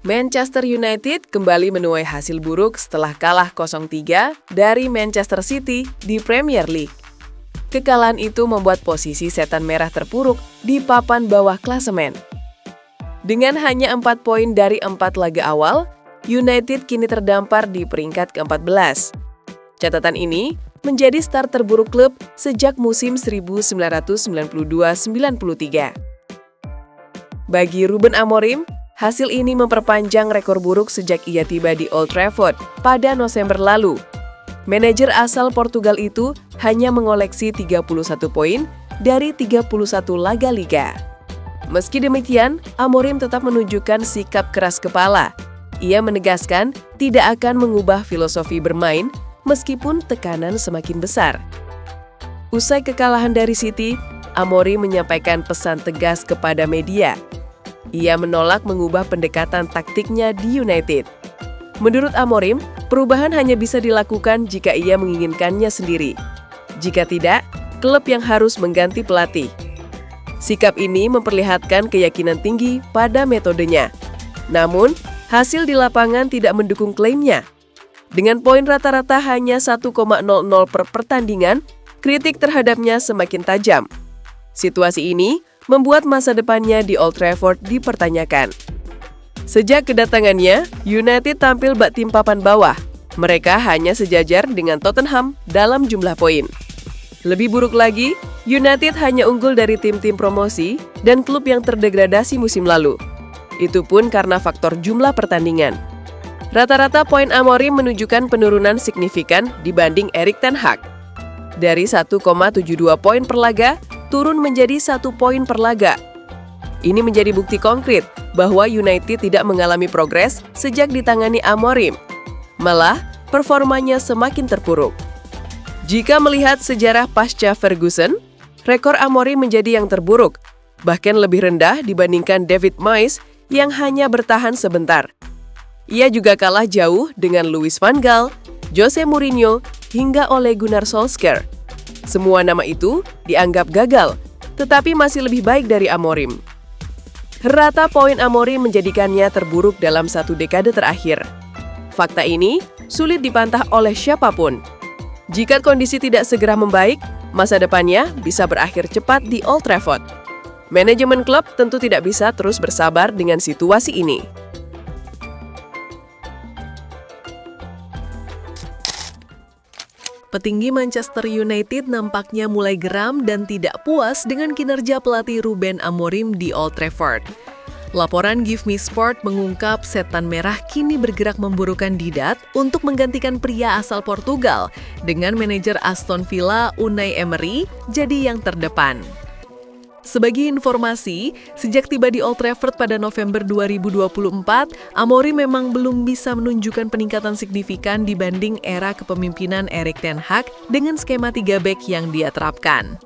Manchester United kembali menuai hasil buruk setelah kalah 0-3 dari Manchester City di Premier League. Kekalahan itu membuat posisi setan merah terpuruk di papan bawah klasemen. Dengan hanya 4 poin dari 4 laga awal, United kini terdampar di peringkat ke-14. Catatan ini menjadi start terburuk klub sejak musim 1992-93. Bagi Ruben Amorim, hasil ini memperpanjang rekor buruk sejak ia tiba di Old Trafford pada November lalu. Manajer asal Portugal itu hanya mengoleksi 31 poin dari 31 laga liga. Meski demikian, Amorim tetap menunjukkan sikap keras kepala. Ia menegaskan tidak akan mengubah filosofi bermain meskipun tekanan semakin besar. Usai kekalahan dari City, Amorim menyampaikan pesan tegas kepada media. Ia menolak mengubah pendekatan taktiknya di United. Menurut Amorim, perubahan hanya bisa dilakukan jika ia menginginkannya sendiri. Jika tidak, klub yang harus mengganti pelatih. Sikap ini memperlihatkan keyakinan tinggi pada metodenya. Namun, hasil di lapangan tidak mendukung klaimnya. Dengan poin rata-rata hanya 1,00 per pertandingan, kritik terhadapnya semakin tajam. Situasi ini membuat masa depannya di Old Trafford dipertanyakan. Sejak kedatangannya, United tampil bak tim papan bawah. Mereka hanya sejajar dengan Tottenham dalam jumlah poin. Lebih buruk lagi, United hanya unggul dari tim-tim promosi dan klub yang terdegradasi musim lalu. Itu pun karena faktor jumlah pertandingan. Rata-rata poin Amorim menunjukkan penurunan signifikan dibanding Erik ten Hag. Dari 1,72 poin per laga, turun menjadi 1 poin per laga. Ini menjadi bukti konkret bahwa United tidak mengalami progres sejak ditangani Amorim. Malah, performanya semakin terpuruk. Jika melihat sejarah pasca Ferguson, rekor Amorim menjadi yang terburuk, bahkan lebih rendah dibandingkan David Moyes yang hanya bertahan sebentar. Ia juga kalah jauh dengan Louis van Gaal, Jose Mourinho, hingga Ole Gunnar Solskjaer. Semua nama itu dianggap gagal, tetapi masih lebih baik dari Amorim. Rata poin Amorim menjadikannya terburuk dalam 1 dekade terakhir. Fakta ini sulit dibantah oleh siapapun. Jika kondisi tidak segera membaik, masa depannya bisa berakhir cepat di Old Trafford. Manajemen klub tentu tidak bisa terus bersabar dengan situasi ini. Petinggi Manchester United nampaknya mulai geram dan tidak puas dengan kinerja pelatih Ruben Amorim di Old Trafford. Laporan Give Me Sport mengungkap setan merah kini bergerak memburu kandidat untuk menggantikan pria asal Portugal dengan manajer Aston Villa Unai Emery jadi yang terdepan. Sebagai informasi, sejak tiba di Old Trafford pada November 2024, Amorim memang belum bisa menunjukkan peningkatan signifikan dibanding era kepemimpinan Erik ten Hag dengan skema 3 back yang dia terapkan.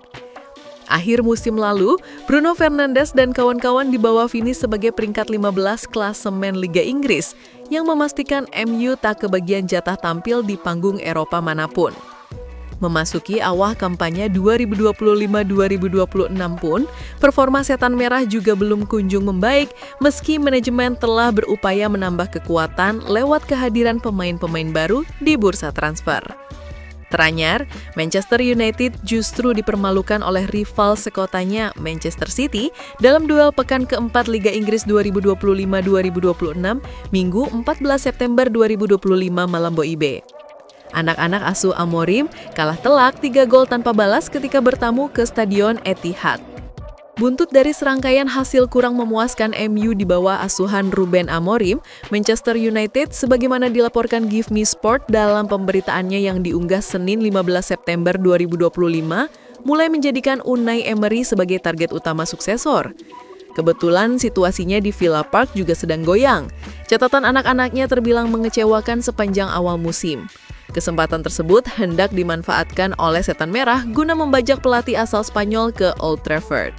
Akhir musim lalu, Bruno Fernandes dan kawan-kawan dibawa finish sebagai peringkat 15 klasemen Liga Inggris yang memastikan MU tak kebagian jatah tampil di panggung Eropa manapun. Memasuki awal kampanye 2025-2026 pun, performa setan merah juga belum kunjung membaik meski manajemen telah berupaya menambah kekuatan lewat kehadiran pemain-pemain baru di bursa transfer. Teranyar, Manchester United justru dipermalukan oleh rival sekotanya Manchester City dalam duel pekan keempat Liga Inggris 2025-2026 Minggu 14 September 2025 malam WIB. Anak-anak asuh Amorim kalah telak 3 gol tanpa balas ketika bertamu ke Stadion Etihad. Buntut dari serangkaian hasil kurang memuaskan MU di bawah asuhan Ruben Amorim, Manchester United sebagaimana dilaporkan Give Me Sport dalam pemberitaannya yang diunggah Senin 15 September 2025, mulai menjadikan Unai Emery sebagai target utama suksesor. Kebetulan situasinya di Villa Park juga sedang goyang. Catatan anak-anaknya terbilang mengecewakan sepanjang awal musim. Kesempatan tersebut hendak dimanfaatkan oleh setan merah guna membajak pelatih asal Spanyol ke Old Trafford.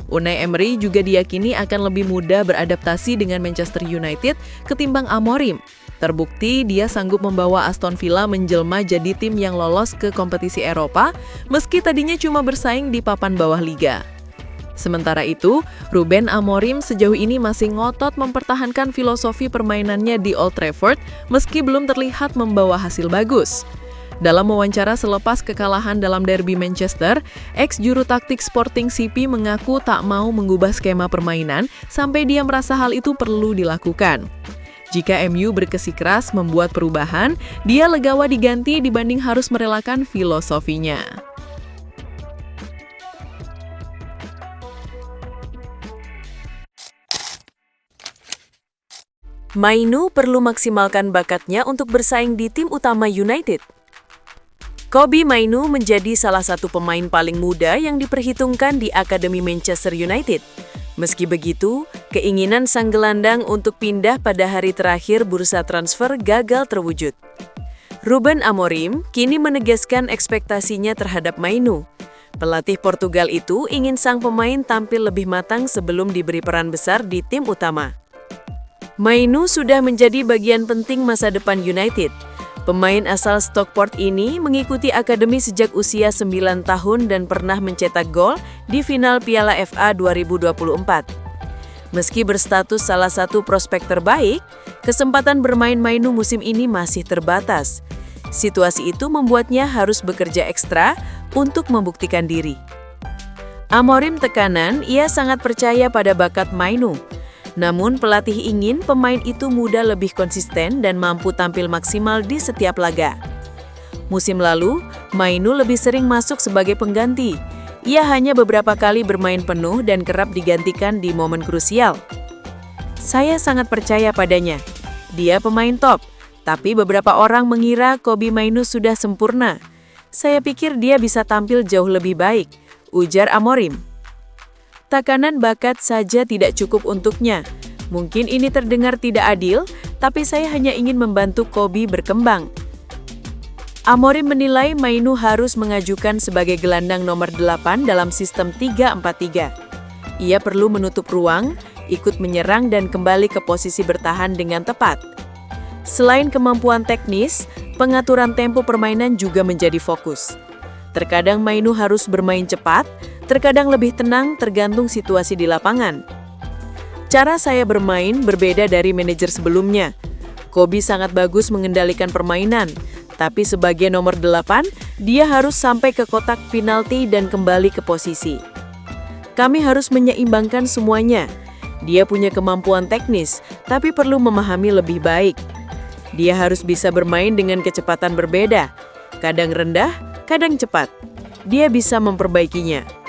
Unai Emery juga diyakini akan lebih mudah beradaptasi dengan Manchester United ketimbang Amorim. Terbukti dia sanggup membawa Aston Villa menjelma jadi tim yang lolos ke kompetisi Eropa meski tadinya cuma bersaing di papan bawah liga. Sementara itu, Ruben Amorim sejauh ini masih ngotot mempertahankan filosofi permainannya di Old Trafford meski belum terlihat membawa hasil bagus. Dalam wawancara selepas kekalahan dalam derby Manchester, ex-juru taktik Sporting CP mengaku tak mau mengubah skema permainan sampai dia merasa hal itu perlu dilakukan. Jika MU bersikeras membuat perubahan, dia legawa diganti dibanding harus merelakan filosofinya. Mainu perlu maksimalkan bakatnya untuk bersaing di tim utama United. Kobbie Mainoo menjadi salah satu pemain paling muda yang diperhitungkan di Akademi Manchester United. Meski begitu, keinginan sang gelandang untuk pindah pada hari terakhir bursa transfer gagal terwujud. Ruben Amorim kini menegaskan ekspektasinya terhadap Mainoo. Pelatih Portugal itu ingin sang pemain tampil lebih matang sebelum diberi peran besar di tim utama. Mainoo sudah menjadi bagian penting masa depan United. Pemain asal Stockport ini mengikuti akademi sejak usia 9 tahun dan pernah mencetak gol di final Piala FA 2024. Meski berstatus salah satu prospek terbaik, kesempatan bermain Mainoo musim ini masih terbatas. Situasi itu membuatnya harus bekerja ekstra untuk membuktikan diri. Amorim tekanan, ia sangat percaya pada bakat Mainoo. Namun pelatih ingin pemain itu muda lebih konsisten dan mampu tampil maksimal di setiap laga. Musim lalu, Mainoo lebih sering masuk sebagai pengganti. Ia hanya beberapa kali bermain penuh dan kerap digantikan di momen krusial. Saya sangat percaya padanya. Dia pemain top, tapi beberapa orang mengira Kobbie Mainoo sudah sempurna. Saya pikir dia bisa tampil jauh lebih baik, ujar Amorim. Tekanan bakat saja tidak cukup untuknya. Mungkin ini terdengar tidak adil, tapi saya hanya ingin membantu Kobbie berkembang. Amorim menilai Mainoo harus mengajukan sebagai gelandang nomor 8 dalam sistem 3-4-3. Ia perlu menutup ruang, ikut menyerang dan kembali ke posisi bertahan dengan tepat. Selain kemampuan teknis, pengaturan tempo permainan juga menjadi fokus. Terkadang Mainoo harus bermain cepat, terkadang lebih tenang tergantung situasi di lapangan. Cara saya bermain berbeda dari manajer sebelumnya. Kobbie sangat bagus mengendalikan permainan, tapi sebagai nomor 8, dia harus sampai ke kotak penalti dan kembali ke posisi. Kami harus menyeimbangkan semuanya. Dia punya kemampuan teknis, tapi perlu memahami lebih baik. Dia harus bisa bermain dengan kecepatan berbeda, kadang rendah, kadang cepat. Dia bisa memperbaikinya.